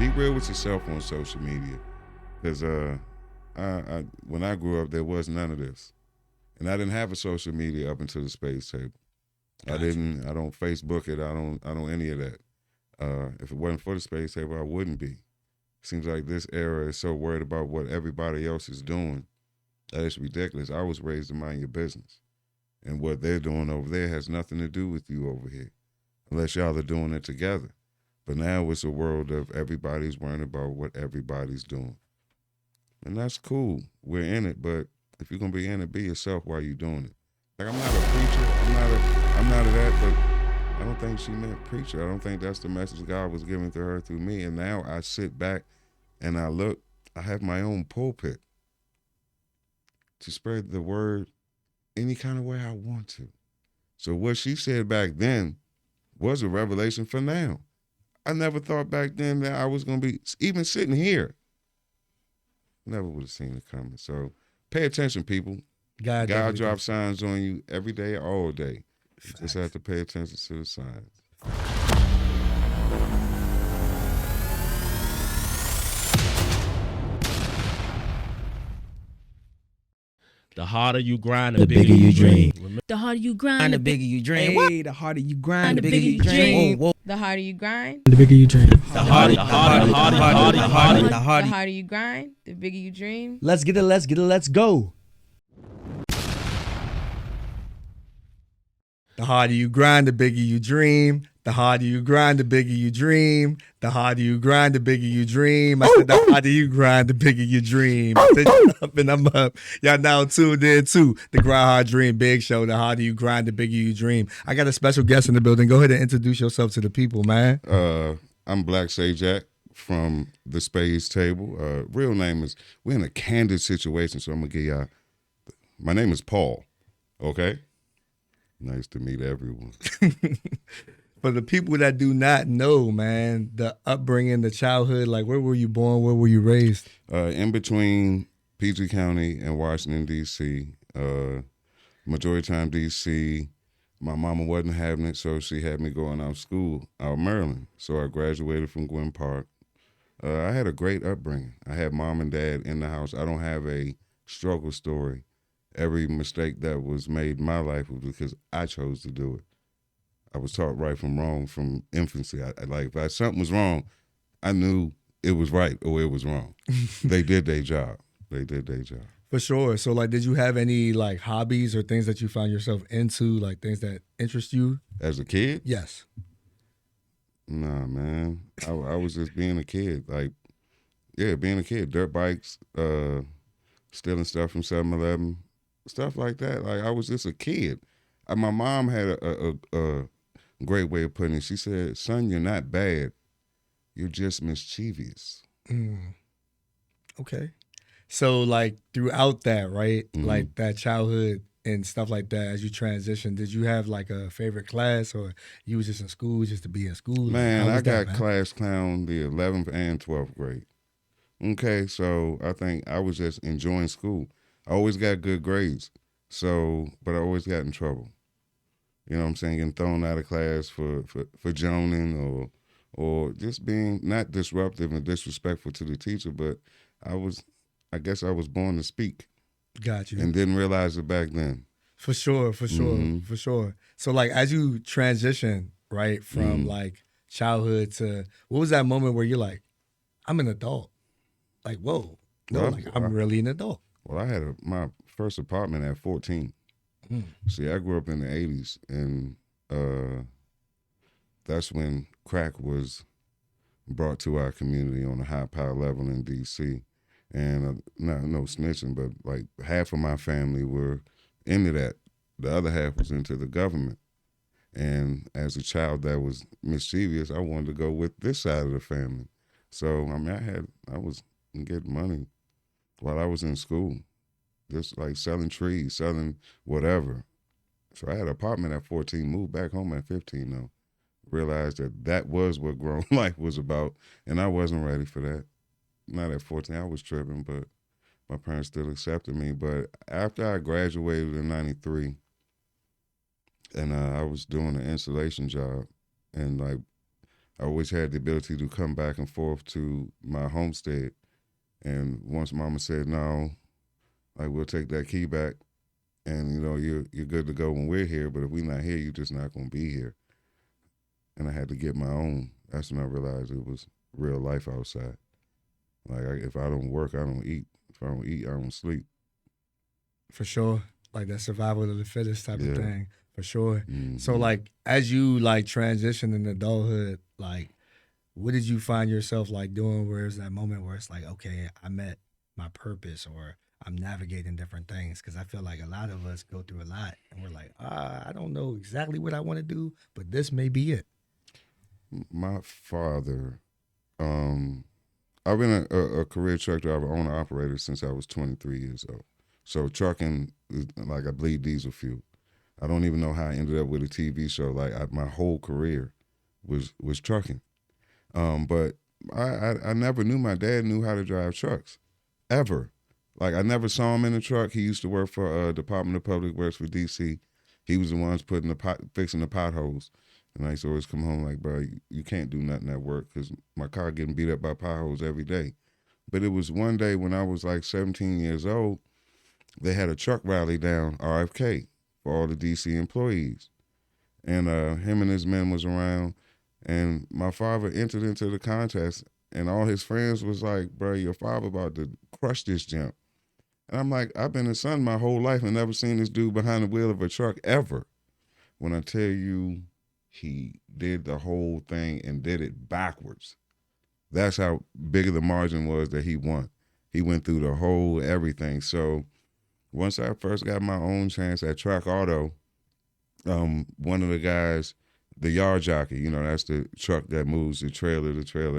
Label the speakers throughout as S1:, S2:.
S1: Be real with yourself on social media, because when I grew up, there was none of this, and I didn't have a social media up until the space table. I
S2: Gotcha.
S1: didn't. I don't Facebook it. I don't any of that. If it wasn't for the space table, I wouldn't be. Seems like this era is so worried about what everybody else is doing that it's ridiculous. I was raised to mind your business, and what they're doing over there has nothing to do with you over here, unless y'all are doing it together. But now it's a world of everybody's worrying about what everybody's doing. And that's cool. We're in it, but if you're gonna be in it, be yourself while you're doing it. Like I'm not a preacher. I'm not a that, but I don't think she meant preacher. I don't think that's the message God was giving to her through me. And now I sit back and I look, I have my own pulpit to spread the word any kind of way I want to. So what she said back then was a revelation for now. I never thought back then that I was gonna be even sitting here. Never would have seen it coming. So pay attention, people.
S2: God
S1: God
S2: definitely
S1: drops signs on you every day, all day. You just have
S2: Facts.
S1: to pay attention to the signs.
S3: The harder you grind, the bigger you dream.
S4: The harder you grind,
S2: the bigger you dream. Hey, the harder you grind,
S4: the bigger you dream.
S2: Whoa, whoa.
S4: The harder you grind,
S2: The bigger you dream.
S3: The harder
S4: you grind, the bigger you dream.
S2: Let's get it, let's go. The harder you grind, the bigger you dream. The harder you grind, the bigger you dream. The harder you grind, the bigger you dream. I said the harder you grind, the bigger you dream. I said up and I'm up. Y'all now tuned in to the Grind Hard Dream Big Show. The harder you grind, the bigger you dream. I got a special guest in the building. Go ahead and introduce yourself to the people, man.
S1: I'm BlackSayJack from the Space Table. Real name is, we're in a candid situation, so I'm gonna give y'all, my name is Paul, okay? Nice to meet everyone.
S2: For the people that do not know, man, the upbringing, the childhood, like where were you born? Where were you raised?
S1: In between PG County and Washington, D.C., majority time D.C., my mama wasn't having it, so she had me going out of school out of Maryland. So I graduated from Gwynn Park. I had a great upbringing. I had mom and dad in the house. I don't have a struggle story. Every mistake that was made in my life was because I chose to do it. I was taught right from wrong from infancy. I like if something was wrong, I knew it was right or it was wrong. They did their job. They did their job.
S2: For sure. So, like, did you have any like hobbies or things that you found yourself into, like things that interest you?
S1: As a kid?
S2: Yes.
S1: Nah, man. I was just being a kid. Like, yeah, being a kid. Dirt bikes, stealing stuff from 7-Eleven, stuff like that. Like, I was just a kid. My mom had a great way of putting it. She said, son, you're not bad. You're just mischievous.
S2: Okay. So, like, throughout that, right?
S1: Mhm.
S2: Like that childhood and stuff like that, as you transitioned, did you have like a favorite class or you was just in school just to be in school? Like,
S1: Man,
S2: how
S1: I
S2: was that,
S1: got
S2: man?
S1: class clown the 11th and 12th grade. Okay, so I think I was just enjoying school. I always got good grades, but I always got in trouble. You know what I'm saying? Getting thrown out of class for joning or just being not disruptive and disrespectful to the teacher, but I guess I was born to speak
S2: Got you.
S1: and didn't realize it back then.
S2: For sure. For sure. So, like, as you transition, right, from like childhood to what was that moment where you're like, I'm an adult? Like, whoa, no,
S1: Well,
S2: like I'm really an adult.
S1: Well, I had my first apartment at 14. See, I grew up in the 80s, and that's when crack was brought to our community on a high power level in D.C. And no snitching, but like half of my family were into that. The other half was into the government. And as a child that was mischievous, I wanted to go with this side of the family. So, I mean, I was getting money while I was in school, just like selling trees, selling whatever. So I had an apartment at 14, moved back home at 15 though. Realized that was what grown life was about, and I wasn't ready for that. Not at 14, I was tripping, but my parents still accepted me. But after I graduated in 93, and I was doing an installation job, and like I always had the ability to come back and forth to my homestead. And once Mama said no, like we'll take that key back, and you're good to go when we're here. But if we're not here, you're just not gonna be here. And I had to get my own. That's when I realized it was real life outside. Like if I don't work, I don't eat. If I don't eat, I don't sleep.
S2: For sure. Like that survival of the fittest type of thing. For sure.
S1: Mm-hmm.
S2: So like as you like transition in adulthood, like what did you find yourself like doing where it's that moment where it's like, okay, I met my purpose or I'm navigating different things? Because I feel like a lot of us go through a lot and we're like, I don't know exactly what I want to do, but this may be it.
S1: My father, I've been a career truck driver, owner operator since I was 23 years old. So trucking is like I bleed diesel fuel. I don't even know how I ended up with a TV show. Like my whole career was trucking. But I never knew my dad knew how to drive trucks, ever. Like I never saw him in a truck. He used to work for Department of Public Works for DC. He was the ones fixing the potholes. And I used to always come home like, bro, you can't do nothing at work because my car getting beat up by potholes every day. But it was one day when I was like 17 years old, they had a truck rally down RFK for all the DC employees. And him and his men was around, and my father entered into the contest, and all his friends was like, bro, your father about to crush this jump. And I'm like, I've been a son my whole life and never seen this dude behind the wheel of a truck ever. When I tell you, he did the whole thing and did it backwards. That's how big of the margin was that he won. He went through the whole everything. So once I first got my own chance at Track Auto, one of the guys, the yard jockey, that's the truck that moves the trailer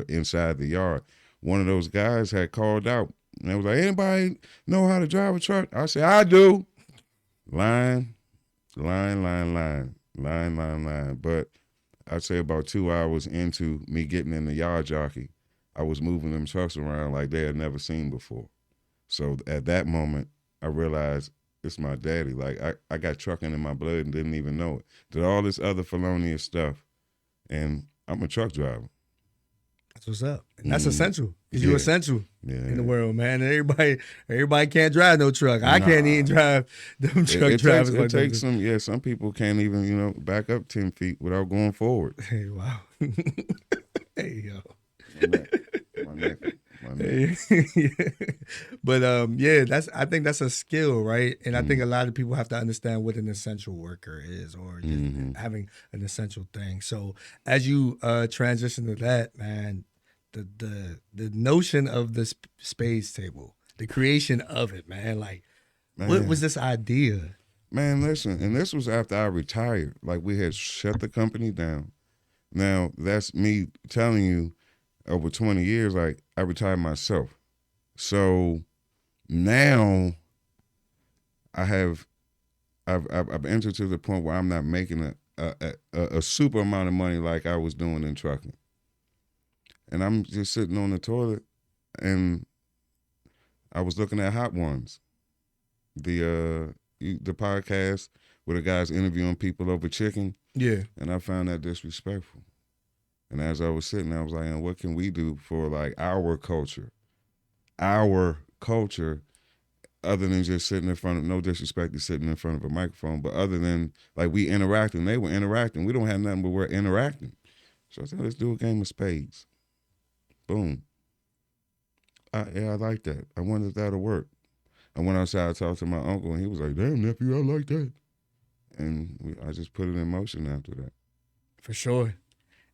S1: inside the yard. One of those guys had called out and they was like, anybody know how to drive a truck? I said, I do. Line. But I'd say about 2 hours into me getting in the yard jockey, I was moving them trucks around like they had never seen before. So at that moment, I realized it's my daddy. Like I got trucking in my blood and didn't even know it. Did all this other felonious stuff, and I'm a truck driver.
S2: That's what's up. And that's essential. Because
S1: Yeah.
S2: you're essential
S1: Yeah.
S2: in the world, man. Everybody can't drive no truck. I can't even drive them truck drivers.
S1: It takes some people can't even, back up 10 feet without going forward.
S2: Hey, wow. Hey, yo.
S1: My neck.
S2: Yeah. But I think that's a skill, right? And I think a lot of people have to understand what an essential worker is, or just having an essential thing. So as you transition to that, man, the notion of the spades table, the creation of it, man, like what was this idea?
S1: Man, listen, and this was after I retired. Like we had shut the company down. Now that's me telling you, over 20 years, like I retired myself. So now I've entered to the point where I'm not making a super amount of money like I was doing in trucking. And I'm just sitting on the toilet and I was looking at Hot Ones, the podcast where the guys interviewing people over chicken.
S2: Yeah.
S1: And I found that disrespectful. And as I was sitting, I was like, what can we do for like our culture, other than just sitting in front of, no disrespect to sitting in front of a microphone, but other than like we interacting, they were interacting. We don't have nothing but we're interacting. So I said, let's do a game of spades. Boom. I like that. I wonder if that'll work. I went outside, I talked to my uncle, and he was like, damn, nephew, I like that. And I just put it in motion after that.
S2: For sure.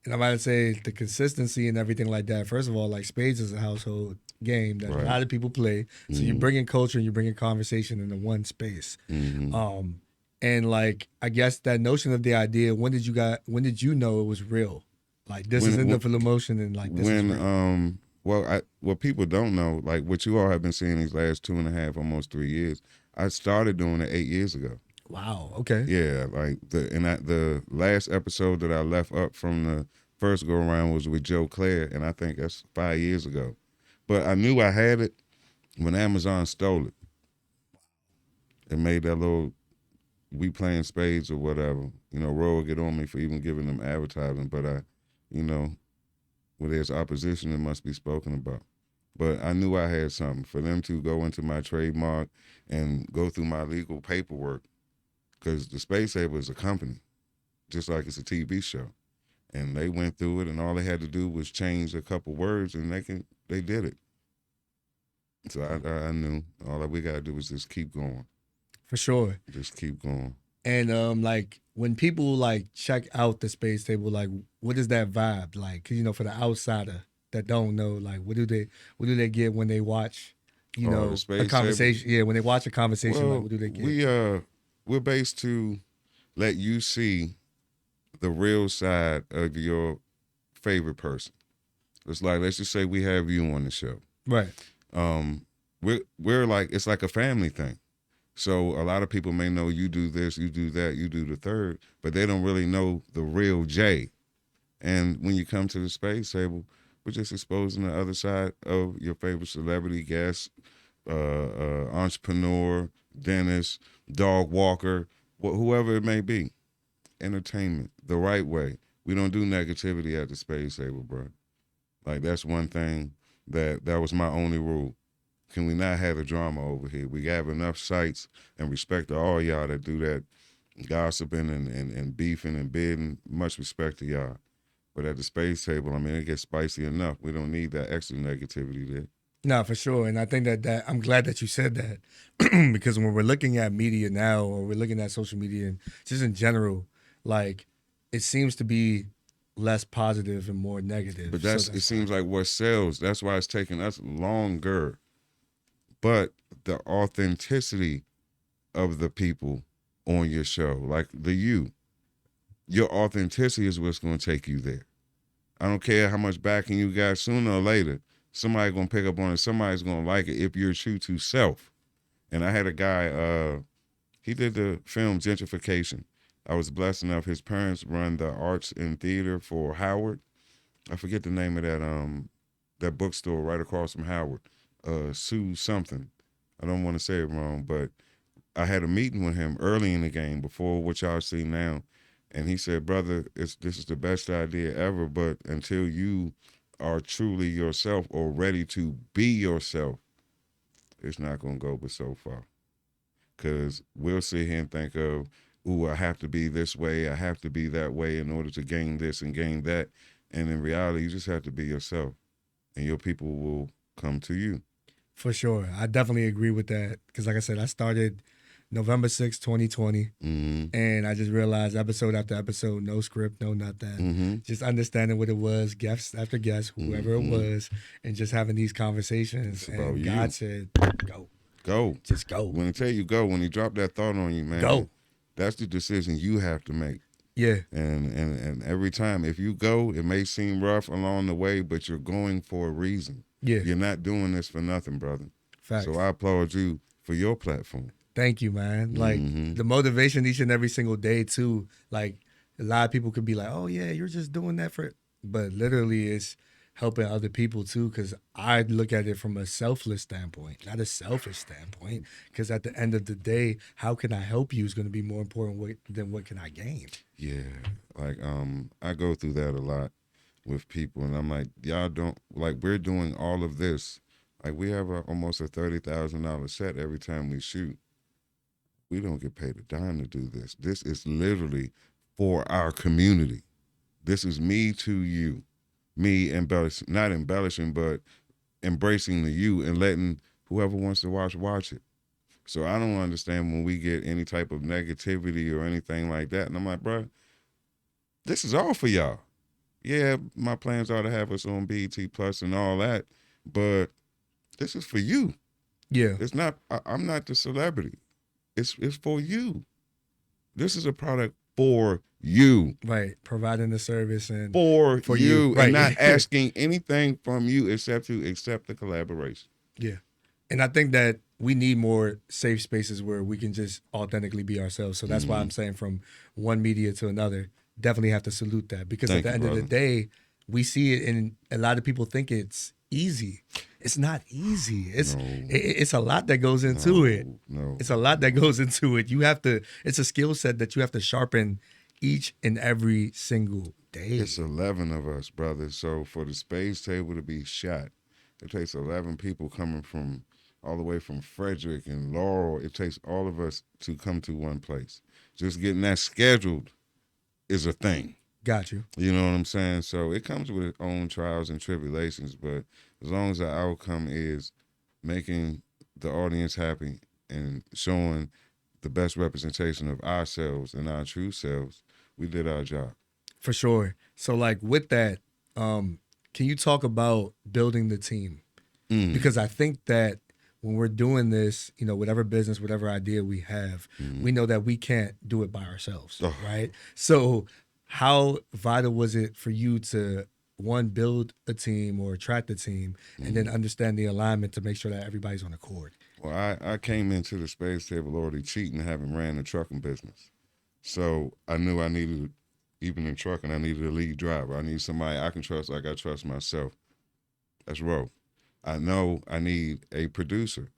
S2: And I'm about to say the consistency and everything like that. First of all, like spades is a household game that a lot of people play. So you're bringing culture and you're bringing conversation into one space. And like, I guess that notion of the idea, when did you know it was real? Like this isn't the full emotion and like this is real.
S1: What people don't know, like what you all have been seeing these last 2.5, almost 3 years, I started doing it 8 years ago.
S2: Wow. Okay.
S1: Yeah, like the last episode that I left up from the first go around was with Joe Claire, and I think that's 5 years ago. But I knew I had it when Amazon stole it. It made that little we playing spades or whatever. Roy would get on me for even giving them advertising, but Where there's opposition, it must be spoken about. But I knew I had something. For them to go into my trademark and go through my legal paperwork, because the Space Saver is a company, just like it's a TV show. And they went through it, and all they had to do was change a couple words, and they did it. So I knew all that we got to do was just keep going.
S2: For sure.
S1: Just keep going.
S2: And like when people like check out the Space Table, like what is that vibe like? 'Cause, you know, for the outsider that don't know, like what do they get when they watch, you know,
S1: the Space
S2: a conversation?
S1: Table?
S2: Yeah, when they watch a conversation,
S1: Well,
S2: like what do they get?
S1: we're based to let you see the real side of your favorite person. It's like, let's just say we have you on the show.
S2: Right.
S1: We're like, it's like a family thing. So a lot of people may know you do this, you do that, you do the third, but they don't really know the real Jay. And when you come to the Space Table, we're just exposing the other side of your favorite celebrity, guest, entrepreneur, dentist, dog walker, whoever it may be. Entertainment, the right way. We don't do negativity at the Space Table, bro. Like, that's one thing that was my only rule. Can we not have the drama over here? We have enough sights and respect to all y'all that do that gossiping and beefing and bidding. Much respect to y'all. But at the Space Table, I mean, it gets spicy enough. We don't need that extra negativity there.
S2: No, for sure. And I think that I'm glad that you said that because when we're looking at media now, or we're looking at social media and just in general, like it seems to be less positive and more negative.
S1: But it seems like what sells. That's why it's taking us longer. But the authenticity of the people on your show, like your authenticity is what's going to take you there. I don't care how much backing you got. Sooner or later, somebody's going to pick up on it. Somebody's going to like it if you're true to self. And I had a guy, he did the film Gentrification. I was blessed enough. His parents run the arts and theater for Howard. I forget the name of that bookstore right across from Howard. Sue something. I don't want to say it wrong, but I had a meeting with him early in the game before what y'all see now. And he said, brother, this is the best idea ever, but until you are truly yourself or ready to be yourself, it's not going to go but so far. Because we'll sit here and think of, ooh, I have to be this way, I have to be that way in order to gain this and gain that. And in reality, you just have to be yourself, and your people will come to you.
S2: For sure. I definitely agree with that. Because like I said, I started November 6, 2020.
S1: Mm-hmm.
S2: And I just realized episode after episode, no script, no nothing.
S1: Mm-hmm.
S2: Just understanding what it was, guest after guest, whoever it was, and just having these conversations.
S1: It's about
S2: and
S1: you.
S2: God said, go.
S1: Go.
S2: Just go.
S1: When I tell you go, when he dropped that thought on you, man,
S2: Go.
S1: That's the decision you have to make.
S2: Yeah.
S1: And every time, if you go, it may seem rough along the way, but you're going for a reason.
S2: Yeah.
S1: You're not doing this for nothing, brother.
S2: Facts.
S1: So I applaud you for your platform.
S2: Thank you, man. Like the motivation each and every single day too. Like a lot of people could be like, "Oh yeah, you're just doing that for," but literally it's helping other people too. Because I look at it from a selfless standpoint, not a selfish standpoint. Because at the end of the day, how can I help you is going to be more important than what can I gain.
S1: Yeah, like I go through that a lot with people, and I'm like, y'all don't like. We're doing all of this. Like we have almost a $30,000 set every time we shoot. We don't get paid a dime to do this. This is literally for our community. This is me to you. Me not embellishing, but embracing the you and letting whoever wants to watch it. So I don't understand when we get any type of negativity or anything like that. And I'm like, bro, this is all for y'all. Yeah, my plans are to have us on BET Plus and all that, but this is for you.
S2: Yeah.
S1: It's not, I'm not the celebrity. It's for you. This is a product for you.
S2: Right. Providing the service and
S1: For you.
S2: Right.
S1: And not asking anything from you except to accept the collaboration.
S2: Yeah. And I think that we need more safe spaces where we can just authentically be ourselves. So that's why I'm saying from one media to another, definitely have to salute that. Because at the end of the day, we see it and a lot of people think it's easy. It's not easy. It's a lot that goes into it.
S1: No.
S2: It's a lot that goes into it. You have to, it's a skill set that you have to sharpen each and every single day.
S1: It's 11 of us, brother. So for the space table to be shot, it takes 11 people coming from all the way from Frederick and Laurel. It takes all of us to come to one place. Just getting that scheduled is a thing.
S2: Got you.
S1: You know what I'm saying? So it comes with its own trials and tribulations, but as long as the outcome is making the audience happy and showing the best representation of ourselves and our true selves, we did our job.
S2: For sure. So like with that, can you talk about building the team? Because I think that when we're doing this, you know, whatever business, whatever idea we have, we know that we can't do it by ourselves, right? So how vital was it for you to, one, build a team or attract a team, and then understand the alignment to make sure that everybody's on accord?
S1: Well, I came into the space table already cheating, having ran the trucking business. So I knew I needed, even in trucking, I needed a lead driver. I need somebody I can trust like I trust myself. That's Ro. I know I need a producer.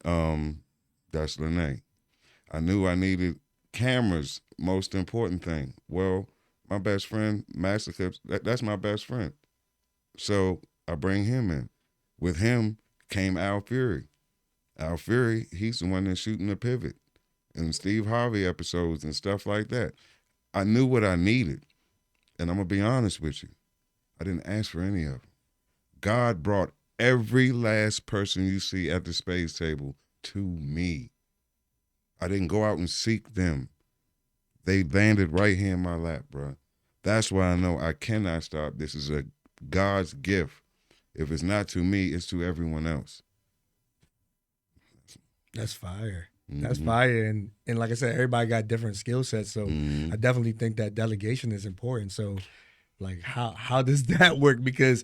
S1: That's Lene. I knew I needed cameras, most important thing. Well, my best friend, Master Clips, that's my best friend. So I bring him in. With him came Al Fury. Al Fury, he's the one that's shooting the pivot and Steve Harvey episodes and stuff like that. I knew what I needed. And I'm going to be honest with you. I didn't ask for any of them. God brought every last person you see at the space table to me. I didn't go out and seek them. They landed right here in my lap, bro. That's why I know I cannot stop. This is a God's gift. If it's not to me, it's to everyone else.
S2: That's fire. That's fire. And like I said, everybody got different skill sets. So I definitely think that delegation is important. So like how does that work? Because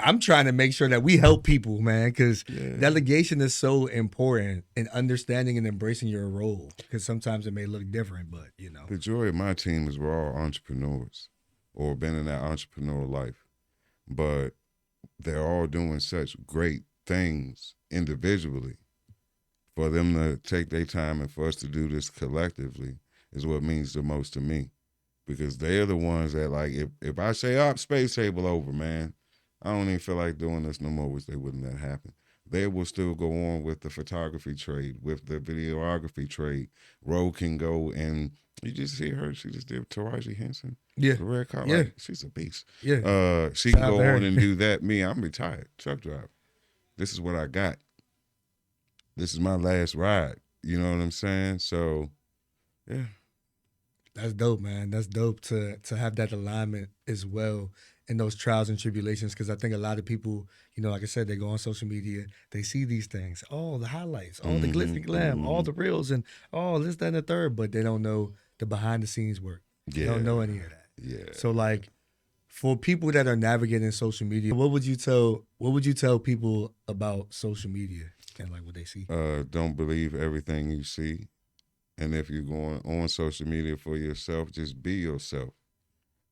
S2: I'm trying to make sure that we help people, man, because delegation is so important in understanding and embracing your role. Because sometimes it may look different, but you know.
S1: The joy of my team is we're all entrepreneurs or been in that entrepreneur life. But they're all doing such great things individually. For them to take their time and for us to do this collectively is what means the most to me. Because they're the ones that, like, if I say, space table over, man, I don't even feel like doing this no more, which they wouldn't let happen. They will still go on with the photography trade, with the videography trade. Ro can go and, you just see her, she just did Taraji Henson.
S2: Yeah.
S1: The red car,
S2: Yeah.
S1: like, she's a beast.
S2: Yeah.
S1: She can go on and do that. Me, I'm retired, truck driver. This is what I got. This is my last ride. You know what I'm saying? So, yeah.
S2: That's dope, man. That's dope to have that alignment as well in those trials and tribulations. Because I think a lot of people, you know, like I said, they go on social media, they see these things, all the highlights, all the glitz and glam, all the reels, and all this, that, and the third, but they don't know the behind the scenes work. They don't know any of that.
S1: Yeah.
S2: So like, for people that are navigating social media, what would you tell people about social media and like what they see?
S1: Don't believe everything you see. And if you're going on social media for yourself, just be yourself.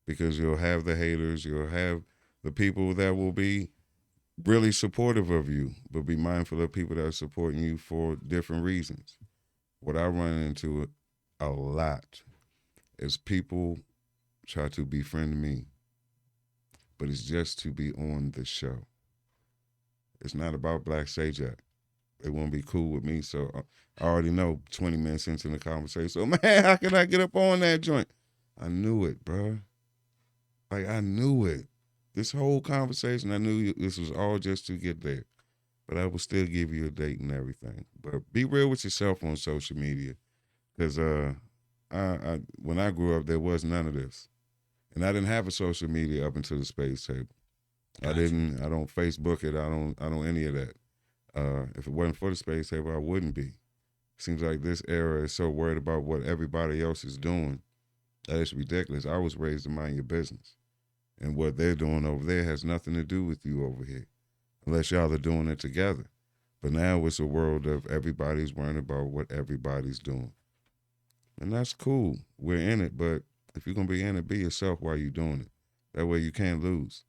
S1: Because you'll have the haters, you'll have the people that will be really supportive of you, but be mindful of people that are supporting you for different reasons. What I run into a lot is people try to befriend me, but it's just to be on the show. It's not about BlackSayJack. They won't be cool with me, so I already know 20 minutes into the conversation. So, man, how can I get up on that joint? I knew it, bro. Like, I knew it. This whole conversation, I knew this was all just to get there. But I will still give you a date and everything. But be real with yourself on social media. Because when I grew up, there was none of this. And I didn't have a social media up until the space table.
S2: Gotcha.
S1: I don't Facebook it. I don't any of that. If it wasn't for the space table, I wouldn't be. Seems like this era is so worried about what everybody else is doing that it's ridiculous. I was raised to mind your business. And what they're doing over there has nothing to do with you over here, unless y'all are doing it together. But now it's a world of everybody's worrying about what everybody's doing. And that's cool. We're in it, but if you're going to be in it, be yourself while you're doing it. That way you can't lose.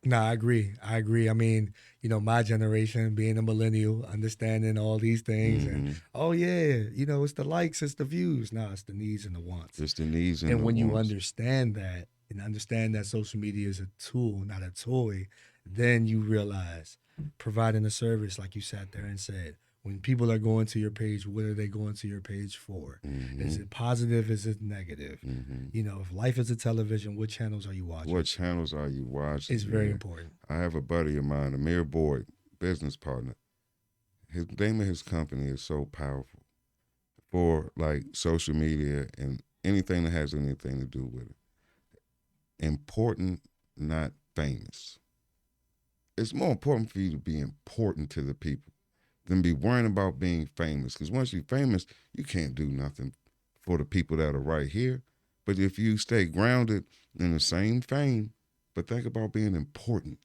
S2: No, I agree. I agree. I mean, my generation being a millennial, understanding all these things, and oh yeah, it's the likes, it's the views. No, it's the needs and the wants.
S1: It's the needs and
S2: And
S1: the
S2: when you
S1: wants.
S2: understand that, and understand that social media is a tool, not a toy, then you realize providing a service, like you sat there and said, when people are going to your page, what are they going to your page for? Is it positive? Is it negative? If life is a television, what channels are you watching?
S1: What channels are you watching?
S2: It's very important.
S1: I have a buddy of mine, Amir Boyd, business partner. His name of his company is so powerful for like social media and anything that has anything to do with it. Important, not famous. It's more important for you to be important to the people than be worrying about being famous. Because once you're famous, you can't do nothing for the people that are right here. But if you stay grounded in the same fame, but think about being important,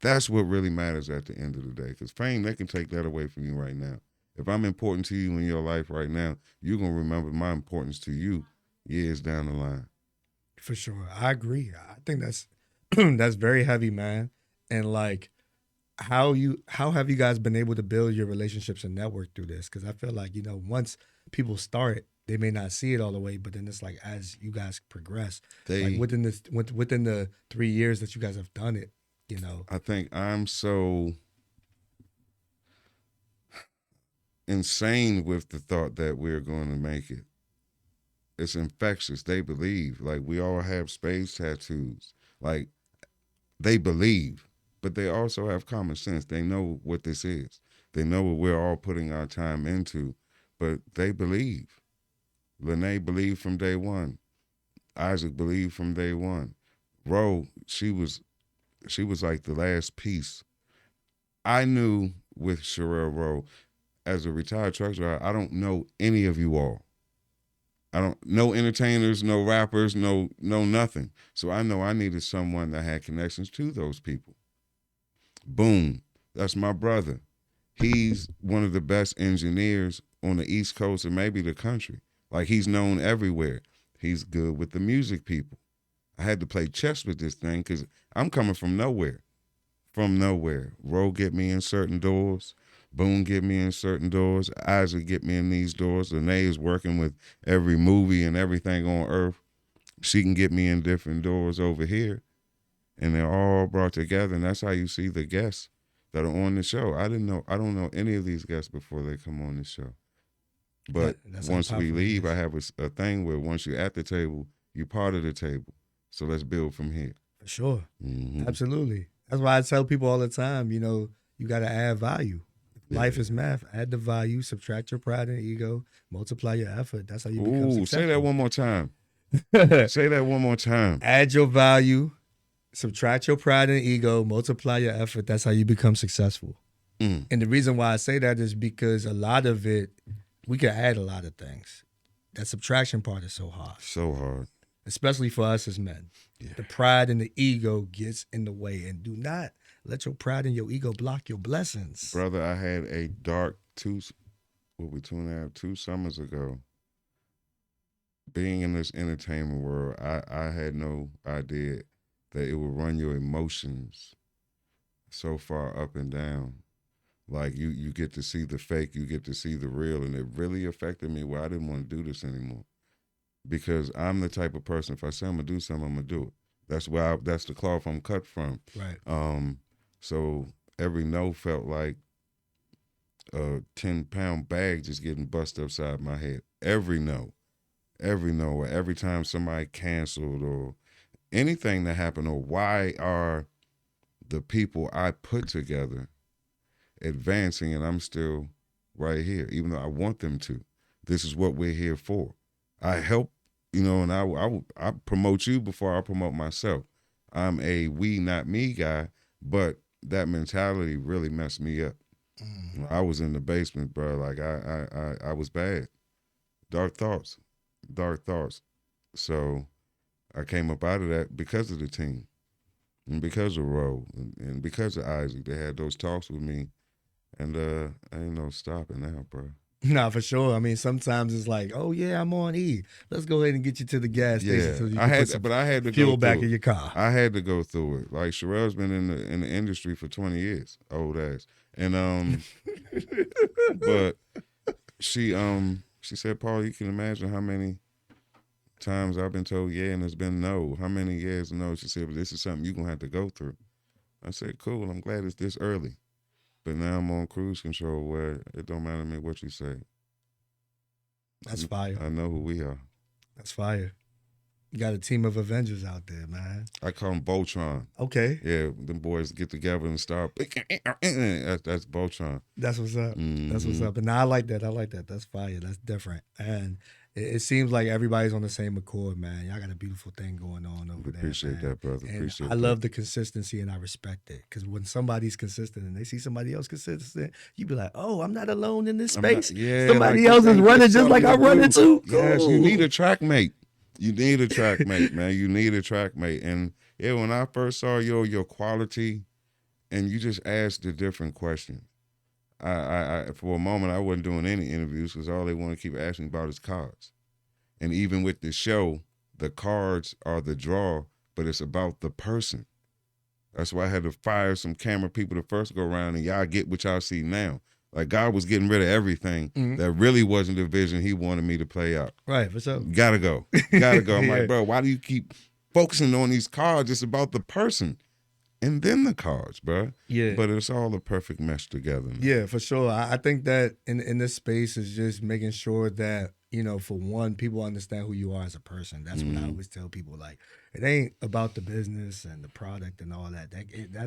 S1: that's what really matters at the end of the day. Because fame, they can take that away from you right now. If I'm important to you in your life right now, you're going to remember my importance to you years down the line.
S2: For sure. I agree. I think that's that's very heavy, man. And like how have you guys been able to build your relationships and network through this? Because I feel like, once people start, they may not see it all the way, but then it's like as you guys progress, like within the 3 years that you guys have done it,
S1: I think I'm so insane with the thought that we're going to make it. It's infectious. They believe. Like, we all have space tattoos. Like, they believe, but they also have common sense. They know what this is. They know what we're all putting our time into, but they believe. Lene believed from day one. Isaac believed from day one. Ro, she was like the last piece. I knew with Sherelle Rowe, as a retired truck driver, I don't know any of you all. I don't no entertainers, no rappers, no nothing. So I know I needed someone that had connections to those people. Boom. That's my brother. He's one of the best engineers on the East Coast and maybe the country. Like, he's known everywhere. He's good with the music people. I had to play chess with this thing because I'm coming from nowhere. From nowhere. Ro get me in certain doors. Boone get me in certain doors. Isaac get me in these doors. Lene is working with every movie and everything on earth. She can get me in different doors over here. And they're all brought together. And that's how you see the guests that are on the show. I don't know any of these guests before they come on the show. But once we leave, I have a thing where once you're at the table, you're part of the table. So let's build from here.
S2: For sure. Absolutely. That's why I tell people all the time, you got to add value. Life is math. Add the value, subtract your pride and ego, multiply your effort. That's how you become successful.
S1: Say that one more time. Say that one more time.
S2: Add your value, subtract your pride and ego, multiply your effort. That's how you become successful. And the reason why I say that is because a lot of it, we can add a lot of things. That subtraction part is so hard.
S1: So hard.
S2: Especially for us as men. Yeah. The pride and the ego gets in the way. And do not let your pride and your ego block your blessings.
S1: Brother, I had a dark 2 summers ago. Being in this entertainment world, I had no idea that it would run your emotions so far up and down. Like, you get to see the fake, you get to see the real, and it really affected me where I didn't want to do this anymore. Because I'm the type of person, if I say I'm gonna do something, I'm gonna do it. That's the cloth I'm cut from.
S2: Right.
S1: So every no felt like a 10-pound bag just getting busted upside my head. Every no, or every time somebody canceled or anything that happened, or why are the people I put together advancing and I'm still right here, even though I want them to. This is what we're here for. I help, and I promote you before I promote myself. I'm a we, not me guy, but that mentality really messed me up. I was in the basement, bro. Like, I was bad. Dark thoughts. So I came up out of that because of the team and because of Ro and because of Isaac. They had those talks with me, and ain't no stopping now, bro.
S2: Nah, for sure. I mean, sometimes it's like, oh yeah, I'm on E. Let's go ahead and get you to the gas station so you can put some
S1: I had to
S2: fuel
S1: go
S2: back
S1: through
S2: in
S1: it.
S2: your car.
S1: I had to go through it. Like Sherelle's been in the industry for 20 years, old ass. And but she said, Paul, you can imagine how many times I've been told yeah and it's been no. How many years no? She said, but this is something you're gonna have to go through. I said, cool, I'm glad it's this early. But now I'm on cruise control where it don't matter to me what you say.
S2: That's fire.
S1: I know who we are.
S2: That's fire. You got a team of Avengers out there, man.
S1: I call them Voltron.
S2: Okay.
S1: Yeah, them boys get together and start. That's Voltron.
S2: That's what's up. That's what's
S1: Mhm.
S2: up. And I like that. I like that. That's fire. That's different. And it seems like everybody's on the same accord, man. Y'all got a beautiful thing going on over there.
S1: Appreciate
S2: man.
S1: that, brother.
S2: And
S1: Appreciate
S2: I
S1: that.
S2: love the consistency and I respect it. Because when somebody's consistent and they see somebody else consistent, you be like, oh, I'm not alone in this
S1: I'm not-
S2: space.
S1: yeah,
S2: Somebody
S1: like,
S2: else is
S1: that's
S2: running just like
S1: something
S2: I'm running
S1: do.
S2: too.
S1: Yes, you
S2: Cool.
S1: need a track mate. You need a track mate, man. You need a track mate. And yeah, when I first saw your quality, and you just asked the different questions. I for a moment I wasn't doing any interviews because all they want to keep asking about is cards. And even with the show, the cards are the draw, but it's about the person. That's why I had to fire some camera people the first go around, and y'all get what y'all see now. Like God was getting rid of everything that really wasn't the vision He wanted me to play out.
S2: Right, for sure.
S1: Gotta go. Gotta go. I'm
S2: Yeah.
S1: like, bro, why do you keep focusing on these cards? It's about the person. And then the cards, bro.
S2: Yeah.
S1: But it's all a perfect mesh together. Man.
S2: Yeah, for sure. I think that in this space is just making sure that, for one, people understand who you are as a person. That's what I always tell people. Like, it ain't about the business and the product and all that.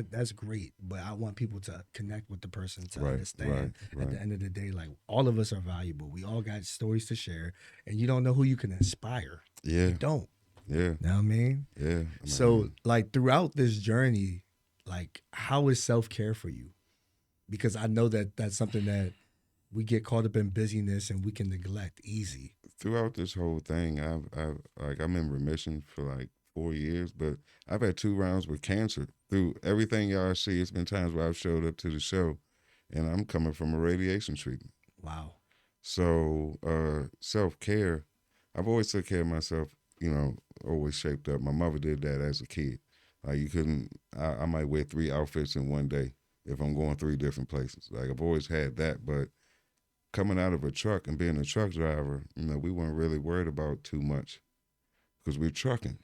S2: That's great. But I want people to connect with the person to understand at the end of the day, like, all of us are valuable. We all got stories to share. And you don't know who you can inspire.
S1: Yeah.
S2: You don't.
S1: Yeah.
S2: You know what I mean?
S1: Yeah.
S2: So, like, throughout this journey, like, how is self-care for you? Because I know that that's something that we get caught up in busyness and we can neglect easy.
S1: Throughout this whole thing, I'm in remission for like 4 years, but I've had 2 rounds with cancer. Through everything y'all see, it's been times where I've showed up to the show and I'm coming from a radiation treatment.
S2: Wow.
S1: So self-care, I've always took care of myself, always shaped up. My mother did that as a kid. Like you couldn't, I might wear 3 outfits in one day if I'm going 3 different places. Like I've always had that, but coming out of a truck and being a truck driver, we weren't really worried about too much because we're trucking.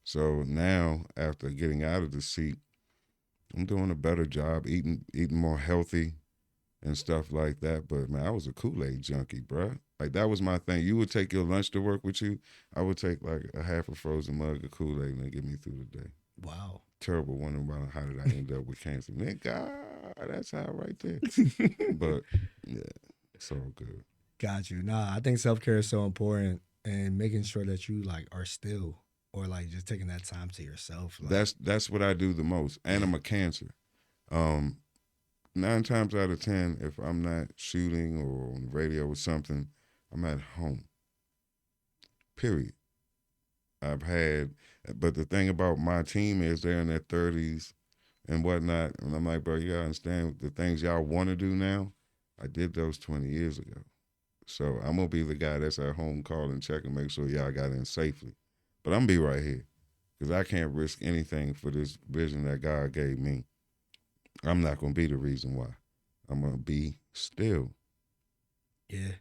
S1: So now after getting out of the seat, I'm doing a better job, eating more healthy and stuff like that. But man, I was a Kool-Aid junkie, bruh. Like that was my thing. You would take your lunch to work with you. I would take like a half a frozen mug of Kool-Aid and get me through the day.
S2: Wow.
S1: Terrible wondering about how did I end up with cancer. Nigga, that's how right there. But yeah, it's all good.
S2: Got you. Nah, I think self-care is so important and making sure that you like are still or like just taking that time to yourself. Like,
S1: That's what I do the most. And I'm a Cancer. 9 times out of 10, if I'm not shooting or on the radio or something, I'm at home. Period. But the thing about my team is they're in their 30s and whatnot. And I'm like, bro, you gotta understand the things y'all want to do now. I did those 20 years ago. So I'm gonna be the guy that's at home calling, checking, make sure y'all got in safely. But I'm gonna be right here because I can't risk anything for this vision that God gave me. I'm not gonna be the reason why. I'm gonna be still.
S2: yeah.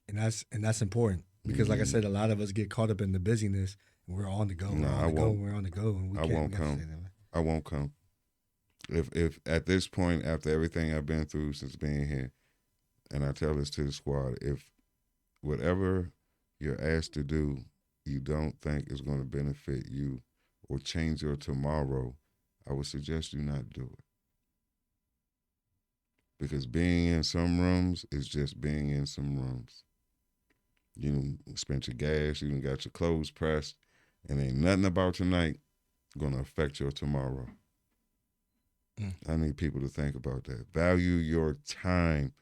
S2: And that's important because like I said, a lot of us get caught up in the busyness and we're on the go.
S1: No, I
S2: We're
S1: won't.
S2: on the go. And we
S1: I
S2: can't,
S1: won't
S2: we gotta
S1: come.
S2: stay there.
S1: I won't come. If at this point, after everything I've been through since being here, and I tell this to the squad, if whatever you're asked to do, you don't think is going to benefit you or change your tomorrow, I would suggest you not do it. Because being in some rooms is just being in some rooms. You done spent your gas, you done got your clothes pressed, and ain't nothing about tonight going to affect your tomorrow. I need people to think about that. Value your time.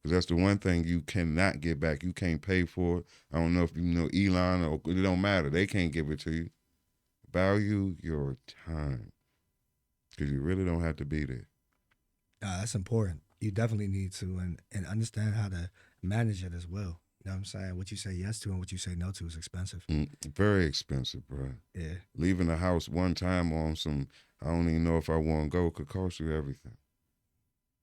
S1: Because that's the one thing you cannot get back. You can't pay for it. I don't know if you know Elon or it don't matter. They can't give it to you. Value your time. Because you really don't have to be there.
S2: That's important. You definitely need to and understand manage it as well. You know what I'm saying? What you say yes to and what you say no to is expensive.
S1: Very expensive, bro.
S2: Yeah.
S1: Leaving the house one time on some, I don't even know if I want to go, could cost you everything.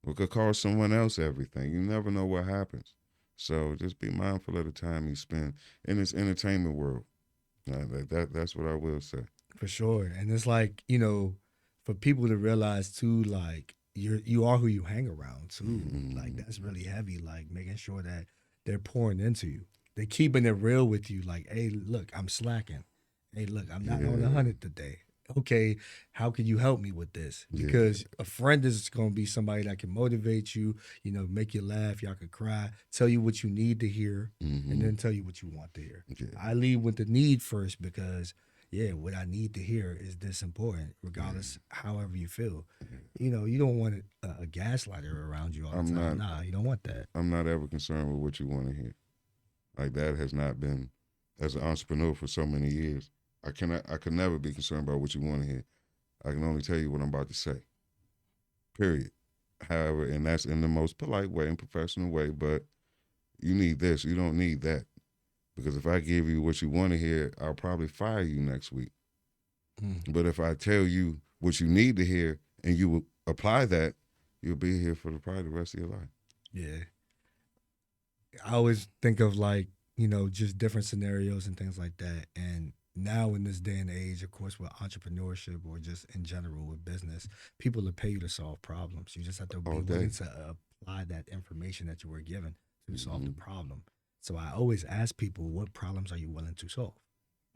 S1: It could cost someone else everything. You never know what happens. So just be mindful of the time you spend in this entertainment world. That's what I will say.
S2: For sure. And it's like, you know, for people to realize too, like you are who you hang around too. Like that's really heavy. Like making sure that they're pouring into you. They're keeping it real with you. Like, hey, look, I'm slacking. Hey, look, I'm not on 100 today. Okay, how can you help me with this? Because a friend is going to be somebody that can motivate you, you know, make you laugh, y'all can cry, tell you what you need to hear, and then tell you what you want to hear.
S1: Yeah.
S2: I lead with the need first because, what I need to hear is this important, regardless however you feel. You know, you don't want a gaslighter around you all the time. Nah, you don't want that.
S1: I'm not ever concerned with what you want to hear. Like that has not been, as an entrepreneur for so many years. I could never be concerned about what you want to hear. I can only tell you what I'm about to say. Period. However, and that's in the most polite way and professional way, but you need this, you don't need that. Because if I give you what you want to hear, I'll probably fire you next week. But if I tell you what you need to hear and you will apply that, you'll be here for probably the rest of your life.
S2: Yeah. I always think of like, you know, just different scenarios and things like that. And now in this day and age, of course, with entrepreneurship or just in general with business, people will pay you to solve problems. You just have to be willing to apply that information that you were given to solve the problem. So I always ask people, what problems are you willing to solve?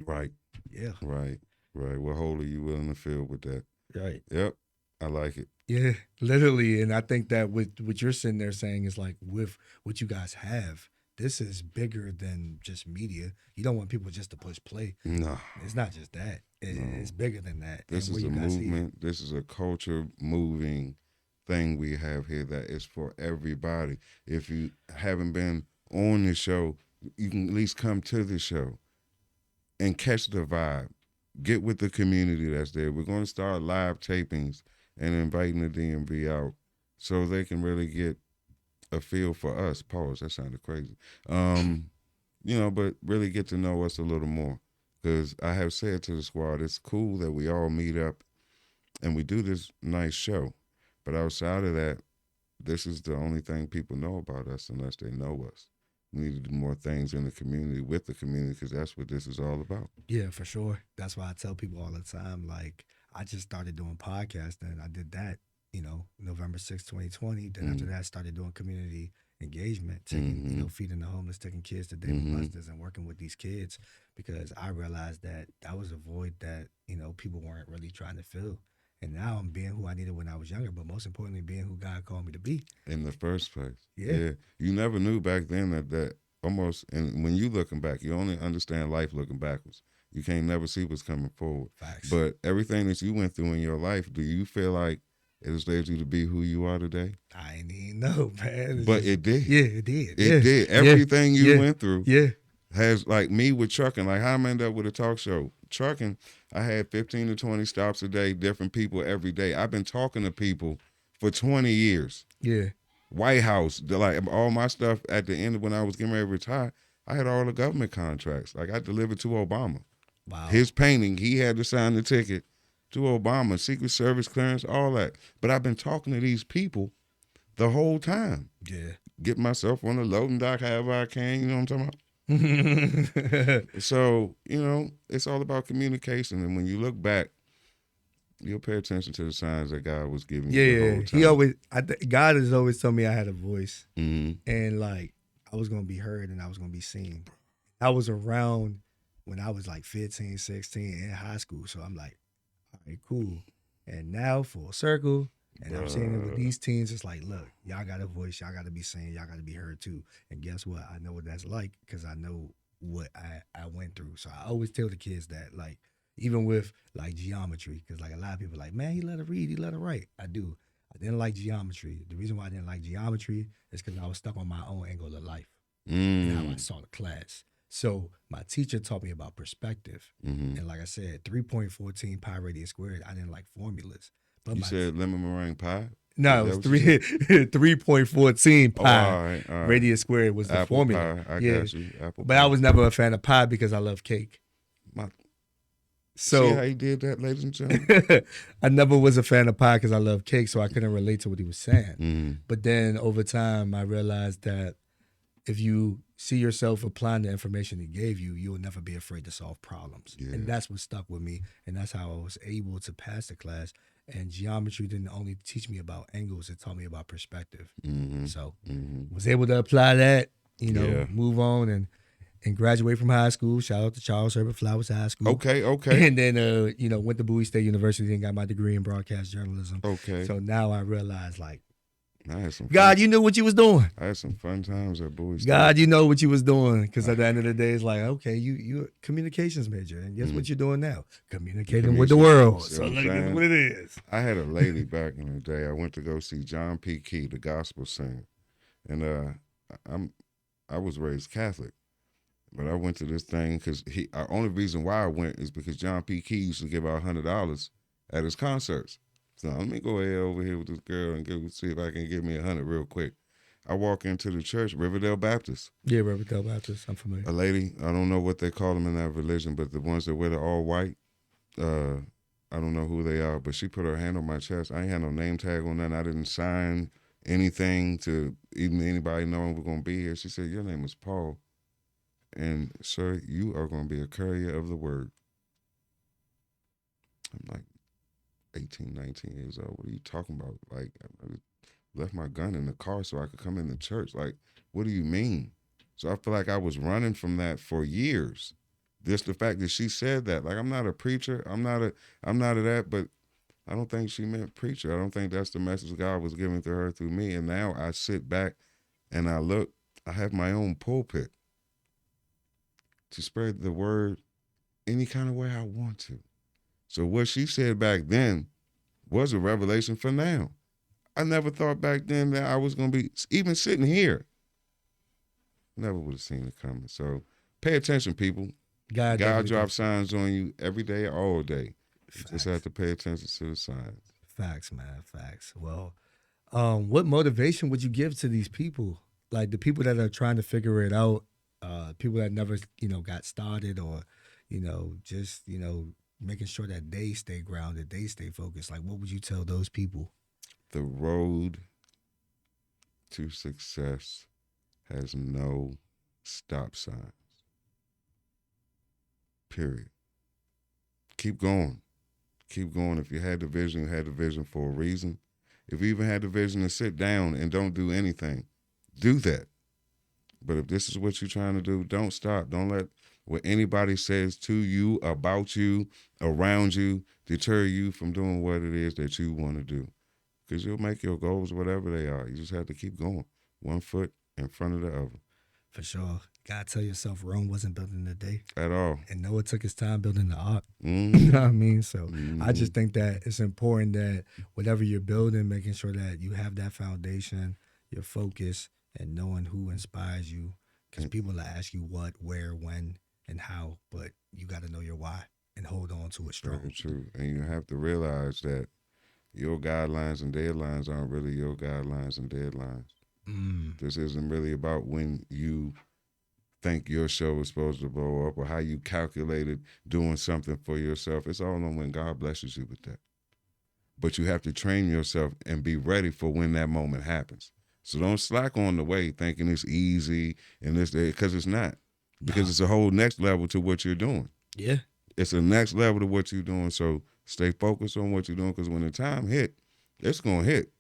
S1: Right.
S2: Yeah.
S1: Right. What hole are you willing to fill with that?
S2: Right.
S1: Yep. I like it.
S2: Yeah, literally. And I think that with what you're sitting there saying is like with what you guys have, this is bigger than just media. You don't want people just to push play.
S1: No.
S2: It's not just that. It's bigger than that.
S1: This is a movement. This is a culture moving thing we have here that is for everybody. If you haven't been on the show, you can at least come to the show and catch the vibe. Get with the community that's there. We're going to start live tapings and inviting the DMV out so they can really get a feel for us. Pause, that sounded crazy. You know, but really get to know us a little more. Because I have said to the squad, it's cool that we all meet up and we do this nice show. But outside of that, this is the only thing people know about us unless they know us. We need to do more things in the community with the community because that's what this is all about.
S2: Yeah, for sure. That's why I tell people all the time, like, I just started doing podcasting. I did that, you know, November 6th, 2020. Then after that, I started doing community engagement, taking, you know, feeding the homeless, taking kids to Dave and Buster's and working with these kids because I realized that that was a void that, you know, people weren't really trying to fill. And now I'm being who I needed when I was younger, but most importantly, being who God called me to be.
S1: In the first place.
S2: Yeah.
S1: You never knew back then that almost, and when you looking back, you only understand life looking backwards. You can't never see what's coming forward.
S2: Facts.
S1: But everything that you went through in your life, do you feel like it has led you to be who you are today?
S2: I ain't even know, man.
S1: But it did.
S2: Yeah, it did.
S1: It did. Everything you went through has, like me with trucking, like how I ended up with a talk show. Trucking, I had 15 to 20 stops a day, different people every day. I've been talking to people for 20 years.
S2: Yeah.
S1: White House, like all my stuff at the end of when I was getting ready to retire, I had all the government contracts. Like I delivered to Obama.
S2: Wow.
S1: His painting, he had to sign the ticket to Obama, Secret Service clearance, all that. But I've been talking to these people the whole time.
S2: Yeah.
S1: Get myself on the loading dock however I can, you know what I'm talking about? So, you know, it's all about communication. And when you look back, you'll pay attention to the signs that God was giving you the whole time.
S2: God has always told me I had a voice.
S1: Mm-hmm.
S2: And like, I was going to be heard and I was going to be seen. I was around when I was like 15, 16 in high school. So I'm like, all right, cool. And now full circle. And I'm seeing it with these teens. It's like, look, y'all got a voice. Y'all got to be seen. Y'all got to be heard too. And guess what? I know what that's like because I know what I went through. So I always tell the kids that, like, even with like geometry, because like a lot of people are like, man, he let her read, he let her write. I do. I didn't like geometry. The reason why I didn't like geometry is because I was stuck on my own angle of life and how I saw the class. So my teacher taught me about perspective. And like I said, 3.14 pi radius squared, I didn't like formulas. But
S1: you said lemon meringue pie?
S2: No,
S1: Is
S2: it
S1: that
S2: was
S1: what you
S2: 3.14
S1: Oh,
S2: pi.
S1: all right.
S2: Radius squared was the
S1: Apple
S2: formula.
S1: pie. I
S2: yeah.
S1: got you. Apple
S2: But
S1: pie.
S2: I was never a fan of pie because I love cake.
S1: My, see
S2: So
S1: how he did that, ladies and gentlemen?
S2: I never was a fan of pie because I love cake, so I couldn't relate to what he was saying.
S1: Mm.
S2: But then over time, I realized that if you see yourself applying the information he gave you, you'll never be afraid to solve problems.
S1: Yeah.
S2: And that's what stuck with me. And that's how I was able to pass the class. And geometry didn't only teach me about angles, it taught me about perspective.
S1: Mm-hmm.
S2: So
S1: Mm-hmm.
S2: was able to apply that,
S1: Yeah.
S2: move on and graduate from high school. Shout out to Charles Herbert Flowers High School.
S1: Okay.
S2: And then, went to Bowie State University and got my degree in broadcast journalism.
S1: Okay.
S2: So now I realize, like,
S1: I had some
S2: God,
S1: fun.
S2: you knew what you was doing.
S1: I had some fun times at Bowie State.
S2: God, you know what you was doing. Because at the end of the day, it's like, okay, you're a communications major. And guess what you're doing now? Communicating with the world.
S1: See
S2: So
S1: what I'm
S2: look at
S1: saying?
S2: what it is.
S1: I had a lady back in the day. I went to go see John P. Key, the gospel singer. And I was raised Catholic. But I went to this thing because only reason why I went is because John P. Key used to give out $100 at his concerts. So let me go ahead over here with this girl and see if I can give me $100 real quick. I walk into the church, Riverdale Baptist.
S2: Yeah, Riverdale Baptist. I'm familiar.
S1: A lady, I don't know what they call them in that religion, but the ones that wear the all white, I don't know who they are, but she put her hand on my chest. I ain't had no name tag on nothing. I didn't sign anything to even anybody knowing we're going to be here. She said, your name is Paul. And, sir, you are going to be a courier of the word. I'm like 18, 19 years old. What are you talking about? Like, I left my gun in the car so I could come into church. Like, what do you mean? So I feel like I was running from that for years. Just the fact that she said that. Like, I'm not a preacher. I'm not a that, but I don't think she meant preacher. I don't think that's the message God was giving to her through me. And now I sit back and I look. I have my own pulpit to spread the word any kind of way I want to. So what she said back then was a revelation for now. I never thought back then that I was going to be even sitting here. Never would have seen it coming. So pay attention, people. God drops signs on you every day, all day. You just have to pay attention to the signs.
S2: Facts, man. Facts. Well, what motivation would you give to these people? Like the people that are trying to figure it out, people that never, got started or, just, making sure that they stay grounded, they stay focused. Like, what would you tell those people?
S1: The road to success has no stop signs. Period. Keep going. Keep going. If you had the vision, you had the vision for a reason. If you even had the vision to sit down and don't do anything, do that. But if this is what you're trying to do, don't stop. Don't let what anybody says to you, about you, around you, deter you from doing what it is that you want to do. Because you'll make your goals whatever they are. You just have to keep going. One foot in front of the other.
S2: For sure. Gotta tell yourself Rome wasn't built in a day.
S1: At all.
S2: And Noah took his time building the ark.
S1: Mm-hmm.
S2: You know what I mean? So
S1: Mm-hmm.
S2: I just think that it's important that whatever you're building, making sure that you have that foundation, your focus, and knowing who inspires you. Because people will ask you what, where, when, and how, but you got to know your why and hold on to it strong.
S1: Very true. And you have to realize that your guidelines and deadlines aren't really your guidelines and deadlines. This isn't really about when you think your show is supposed to blow up or how you calculated doing something for yourself. It's all on when God blesses you with that. But you have to train yourself and be ready for when that moment happens. So don't slack on the way thinking it's easy and this, because it's not. Because it's a whole next level to what you're doing.
S2: Yeah.
S1: It's a next level to what you're doing. So stay focused on what you're doing, because when the time hit, it's going to hit.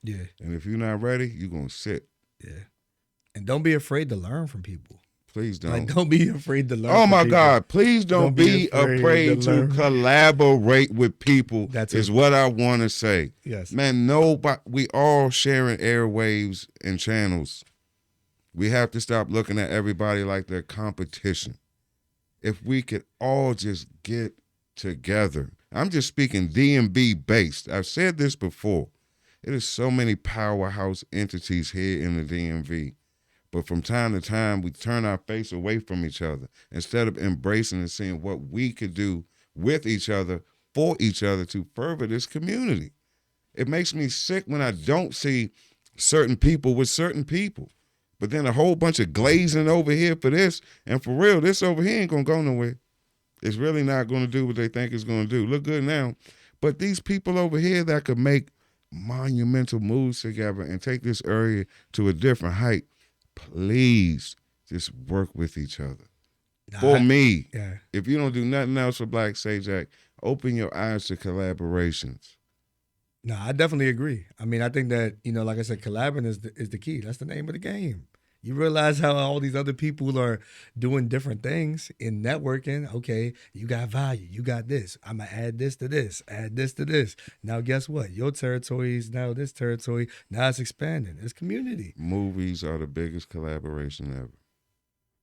S2: Yeah.
S1: And if you're not ready, you're going to sit.
S2: Yeah. And don't be afraid to learn from people.
S1: Please don't.
S2: Like, don't be afraid to learn
S1: Oh
S2: from
S1: my
S2: people.
S1: God, please don't be afraid to
S2: learn.
S1: collaborate with people.
S2: That's
S1: is
S2: it.
S1: what I want to say.
S2: Yes.
S1: Man, nobody, we all sharing airwaves and channels. We have to stop looking at everybody like they're competition. If we could all just get together. I'm just speaking DMV based. I've said this before. It is so many powerhouse entities here in the DMV. But from time to time, we turn our face away from each other instead of embracing and seeing what we could do with each other, for each other, to further this community. It makes me sick when I don't see certain people with certain people. But then a whole bunch of glazing over here for this, and for real, this over here ain't gonna go nowhere. It's really not gonna do what they think it's gonna do. Look good now. But these people over here that could make monumental moves together and take this area to a different height, please just work with each other. For me, if you don't do nothing else for BlackSayJack, open your eyes to collaborations.
S2: No, I definitely agree. I mean, I think that, like I said, collaborating is the key. That's the name of the game. You realize how all these other people are doing different things in networking. Okay, you got value. You got this. I'm going to add this to this, add this to this. Now, guess what? Your territory is now this territory. Now it's expanding. It's community.
S1: Movies are the biggest collaboration ever.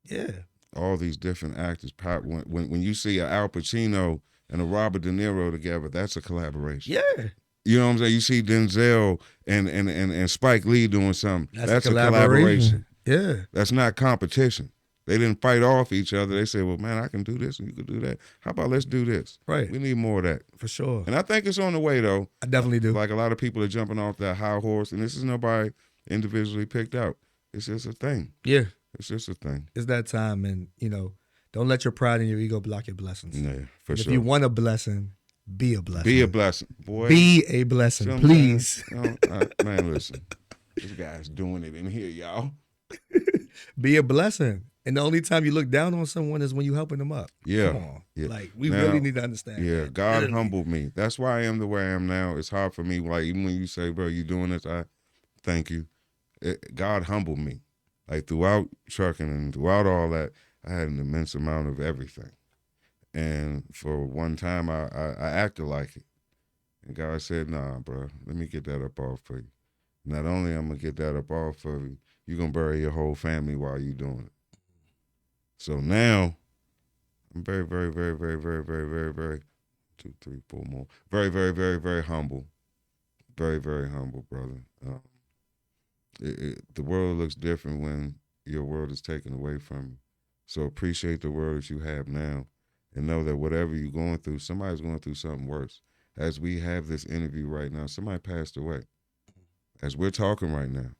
S2: Yeah.
S1: All these different actors. When you see an Al Pacino and a Robert De Niro together, that's a collaboration.
S2: Yeah.
S1: You know what I'm saying? You see Denzel and Spike Lee doing something. That's a
S2: collaboration. Yeah.
S1: That's not competition. They didn't fight off each other. They said, well, man, I can do this and you can do that. How about let's do this?
S2: Right.
S1: We need more of that.
S2: For sure.
S1: And I think it's on the way, though.
S2: I definitely do.
S1: Like a lot of people are jumping off that high horse, and this is nobody individually picked out. It's just a thing.
S2: Yeah.
S1: It's just a thing.
S2: It's that time, and, don't let your pride and your ego block your blessings.
S1: Yeah, for sure.
S2: If you want a blessing, be a blessing.
S1: Be a blessing, boy.
S2: Be a blessing, please.
S1: Man, listen. This guy's doing it in here, y'all.
S2: Be a blessing. And the only time you look down on someone is when you're helping them up.
S1: Yeah.
S2: Come on.
S1: Yeah.
S2: Like, we really need to understand.
S1: Yeah,
S2: that.
S1: God
S2: Literally.
S1: humbled me. That's why I am the way I am now. It's hard for me. Like, even when you say, bro, you doing this, I thank you. God humbled me. Like, throughout trucking and throughout all that, I had an immense amount of everything. And for one time, I acted like it. And God said, nah, bro, let me get that up off for you. Not only I'm going to get that up off for you, you're going to bury your whole family while you're doing it. So now, I'm very, very, very, very, very, very, very, very, 2, 3, 4 more. Very, very, very, very humble. Very, very humble, brother. The world looks different when your world is taken away from you. So appreciate the world that you have now and know that whatever you're going through, somebody's going through something worse. As we have this interview right now, somebody passed away. As we're talking right now.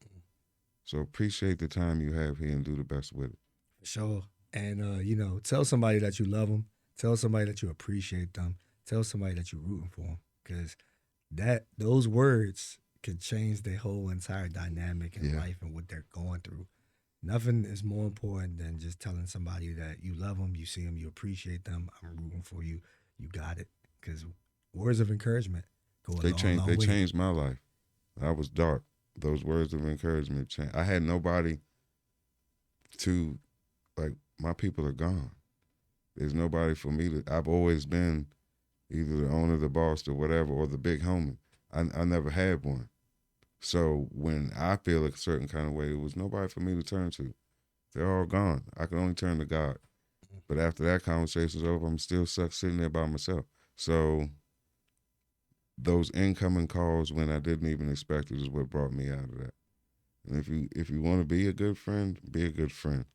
S1: So appreciate the time you have here and do the best with it.
S2: Sure. And, tell somebody that you love them. Tell somebody that you appreciate them. Tell somebody that you're rooting for them. Because those words could change their whole entire dynamic in life and what they're going through. Nothing is more important than just telling somebody that you love them, you see them, you appreciate them. I'm rooting for you. You got it. Because words of encouragement go a long way.
S1: They changed my life. I was dark. Those words of encouragement changed. I had nobody to, like, my people are gone. There's nobody for me to, I've always been either the owner, the boss, or whatever, or the big homie. I never had one. So when I feel a certain kind of way, there was nobody for me to turn to. They're all gone. I can only turn to God. But after that conversation's over, I'm still stuck sitting there by myself. So those incoming calls when I didn't even expect it is what brought me out of that. And if you want to be a good friend, be a good friend.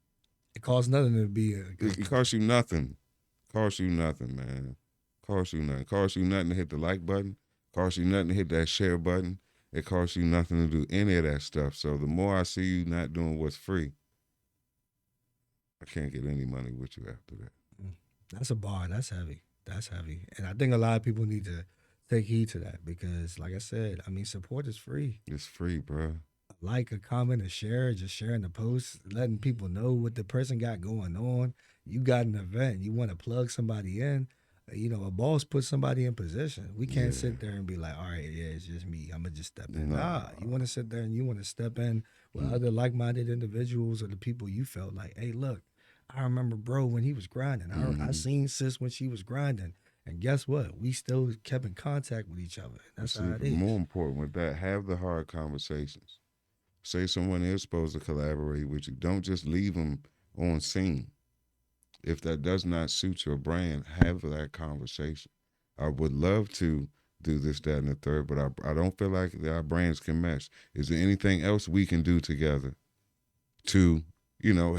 S2: It costs nothing to be a good friend.
S1: It costs you nothing. Costs you nothing, man. Costs you nothing. Costs you nothing to hit the like button. Costs you nothing to hit that share button. It costs you nothing to do any of that stuff. So the more I see you not doing what's free, I can't get any money with you after that.
S2: That's a bar. That's heavy. That's heavy. And I think a lot of people need to take heed to that because, like I said, support is free.
S1: It's free, bro.
S2: Like, a comment, a share, just sharing the post, letting people know what the person got going on. You got an event, you want to plug somebody in. A boss puts somebody in position. We can't sit there and be like, all right, it's just me. I'm going to just step in. Nah, you want to sit there and you want to step in with other like-minded individuals or the people you felt like, hey, look, I remember bro when he was grinding. I seen sis when she was grinding. And guess what? We still kept in contact with each other. That's how it is.
S1: More important with that, have the hard conversations. Say someone is supposed to collaborate with you. Don't just leave them on scene. If that does not suit your brand, have that conversation. I would love to do this, that, and the third, but I don't feel like our brands can mesh. Is there anything else we can do together to,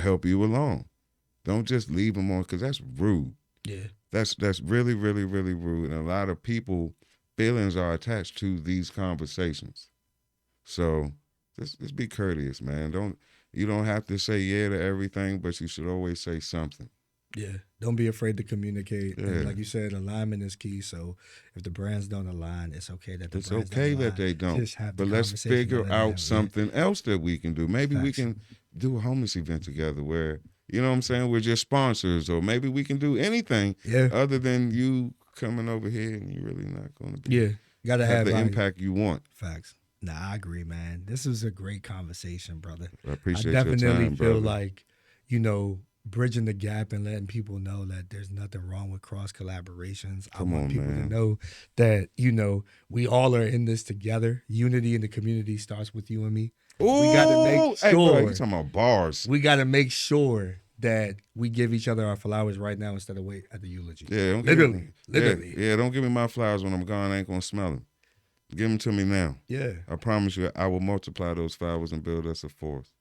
S1: help you along? Don't just leave them on, because that's rude.
S2: Yeah.
S1: That's really, really, really rude. And a lot of people feelings are attached to these conversations. So just be courteous, man. You don't have to say yeah to everything, but you should always say something.
S2: Yeah, don't be afraid to communicate.
S1: Yeah.
S2: And like you said, alignment is key. So if the brands don't align, it's okay that
S1: It's okay that they don't.
S2: Just have the
S1: But let's
S2: conversation,
S1: figure
S2: let it happen.
S1: out something else that we can do. Maybe we
S2: Facts.
S1: can do a homeless event together where, you know what I'm saying, we're just sponsors, or maybe we can do anything
S2: Yeah,
S1: other than you coming over here and you're really not going to be
S2: yeah. Gotta
S1: have
S2: have
S1: the
S2: value.
S1: impact you want.
S2: Facts. Nah, I agree, man. This was a great conversation, brother.
S1: I appreciate
S2: I definitely
S1: your time,
S2: feel
S1: brother.
S2: like, you know, bridging the gap and letting people know that there's nothing wrong with cross collaborations.
S1: Come
S2: I want
S1: on,
S2: people
S1: man.
S2: to know that, you know, we all are in this together. Unity in the community starts with you and me. We gotta make
S1: Ooh, hey, bro,
S2: sure.
S1: you talking about bars.
S2: We got to make sure that we give each other our flowers right now instead of wait at the eulogy.
S1: Yeah, don't
S2: Literally.
S1: Yeah, don't give me my flowers when I'm gone. I ain't going to smell them. Give them to me now.
S2: Yeah.
S1: I promise you, I will multiply those flowers and build us a forest.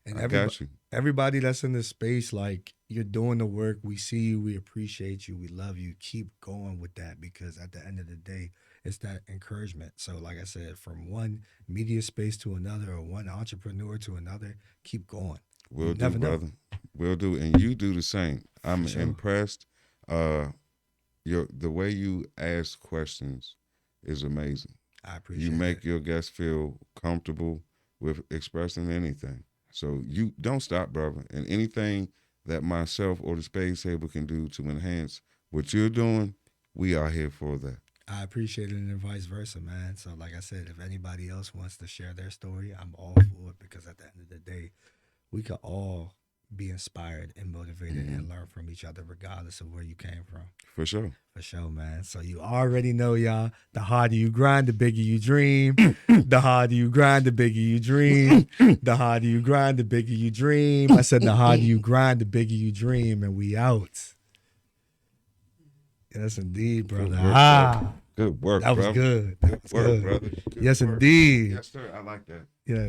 S2: And
S1: I got you.
S2: everybody that's in this space, like, you're doing the work. We see you. We appreciate you. We love you. Keep going with that, because at the end of the day, it's that encouragement. So like I said, from one media space to another, or one entrepreneur to another, keep going.
S1: Will
S2: You
S1: do,
S2: never know.
S1: brother. Will do. And you do the same. I'm
S2: For sure.
S1: impressed. The way you ask questions is amazing.
S2: I appreciate
S1: You make
S2: it.
S1: your guests feel comfortable with expressing anything. So you don't stop, brother. And anything that myself or the Space Table can do to enhance what you're doing, we are here for that.
S2: I appreciate it, and vice versa, man. So like I said, if anybody else wants to share their story, I'm all for it, because at the end of the day, we could all be inspired and motivated and learn from each other regardless of where you came from.
S1: For sure.
S2: For sure, man. So you already know, y'all, the harder you grind, the bigger you dream. The harder you grind, the bigger you dream. The harder you grind, the bigger you dream. I said the harder you grind, the bigger you dream. And we out. Yes, indeed, brother.
S1: Good work, Good work,
S2: That was
S1: brother.
S2: good. That was
S1: Work,
S2: good.
S1: brother. Good
S2: Yes,
S1: work.
S2: indeed.
S1: Yes, sir. I like that.
S2: Yeah.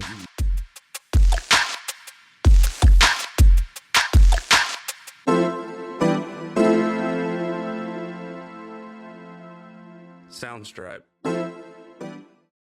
S5: Soundstripe.